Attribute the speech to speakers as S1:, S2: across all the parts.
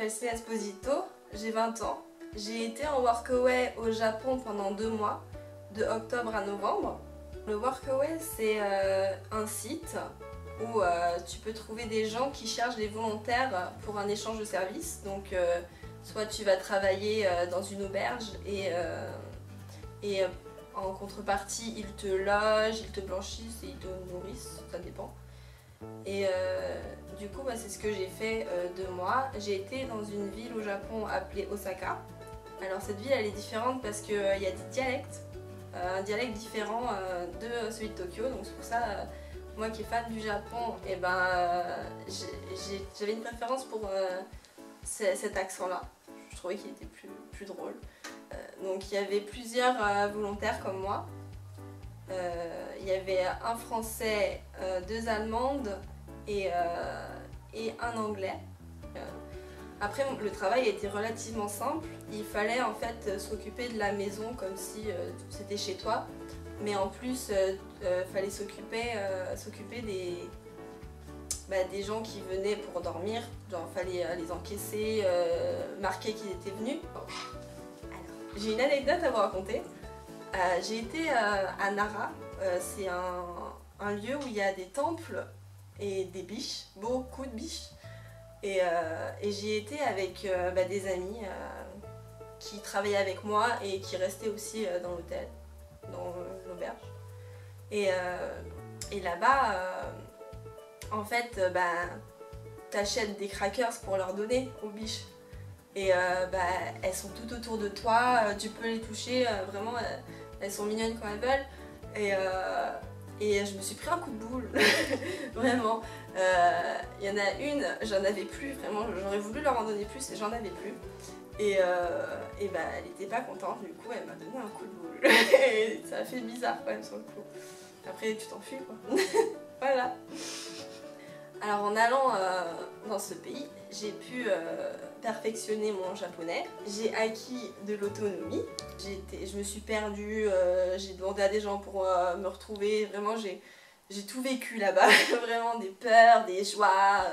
S1: m'appelle Célia Esposito, j'ai 20 ans. J'ai été en workaway au Japon pendant 2 mois, de octobre à novembre. Le workaway, c'est un site où tu peux trouver des gens qui cherchent des volontaires pour un échange de services. Donc soit tu vas travailler dans une auberge et en contrepartie ils te logent, ils te blanchissent et ils te nourrissent, ça dépend. Et du coup c'est ce que j'ai fait 2 mois. J'ai été dans une ville au Japon appelée Osaka. Alors cette ville elle est différente parce qu'il y a des dialectes, un dialecte différent de celui de Tokyo, donc c'est pour ça moi qui est fan du Japon, et j'avais une préférence pour cet accent là. Je trouvais qu'il était plus drôle. Donc il y avait plusieurs volontaires comme moi. Il y avait un français, 2 allemandes et un anglais. Après le travail était relativement simple, il fallait en fait s'occuper de la maison comme si c'était chez toi, mais en plus fallait s'occuper des gens qui venaient pour dormir, genre fallait les encaisser, marquer qu'ils étaient venus. J'ai une anecdote à vous raconter. J'ai été à Nara, c'est un lieu où il y a des temples et des biches, beaucoup de biches. Et j'y étais avec des amis qui travaillaient avec moi et qui restaient aussi dans l'hôtel, dans l'auberge. Et là-bas, en fait, t'achètes des crackers pour leur donner aux biches. Et elles sont tout autour de toi, tu peux les toucher, vraiment, elles sont mignonnes quand elles veulent. Et je me suis pris un coup de boule, vraiment. Il y en a une, j'en avais plus, vraiment, j'aurais voulu leur en donner plus et j'en avais plus. Et elle était pas contente, du coup elle m'a donné un coup de boule. Et ça a fait bizarre quand même sur le coup. Après tu t'enfuis quoi. Voilà. Alors en allant dans ce pays, j'ai pu perfectionner mon japonais. J'ai acquis de l'autonomie. Je me suis perdue, j'ai demandé à des gens pour me retrouver. Vraiment j'ai tout vécu là-bas. Vraiment des peurs, des joies,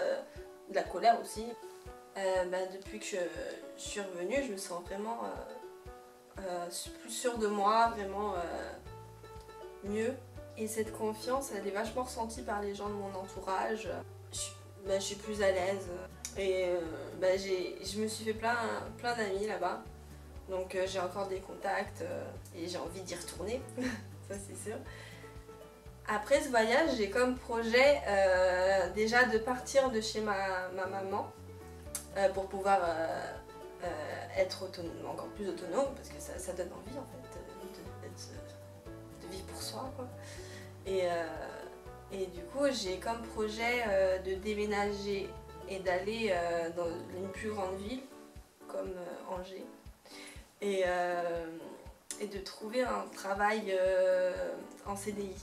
S1: de la colère aussi. Depuis que je suis revenue, je me sens vraiment plus sûre de moi, vraiment mieux. Et cette confiance, elle est vachement ressentie par les gens de mon entourage. Je suis plus à l'aise. Et je me suis fait plein d'amis là-bas. Donc j'ai encore des contacts et j'ai envie d'y retourner, ça c'est sûr. Après ce voyage, j'ai comme projet déjà de partir de chez ma maman pour pouvoir être encore plus autonome, parce que ça donne envie en fait de vivre pour soi quoi. Et du coup j'ai comme projet de déménager et d'aller dans une plus grande ville comme Angers et de trouver un travail en CDI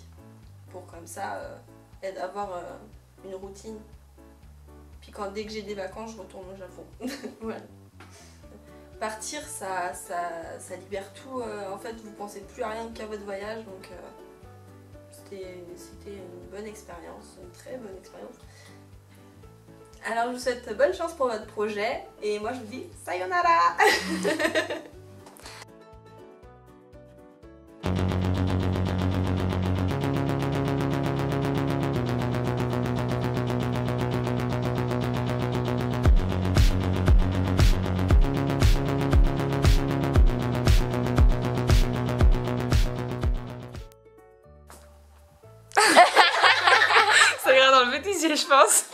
S1: pour comme ça avoir une routine. Puis dès que j'ai des vacances, je retourne au Japon. Voilà. Partir, ça libère tout. En fait, vous pensez plus à rien qu'à votre voyage, donc c'était une bonne expérience, une très bonne expérience. Alors, je vous souhaite bonne chance pour votre projet, et moi je vous dis sayonara.
S2: Ça ira dans le bêtisier, je pense.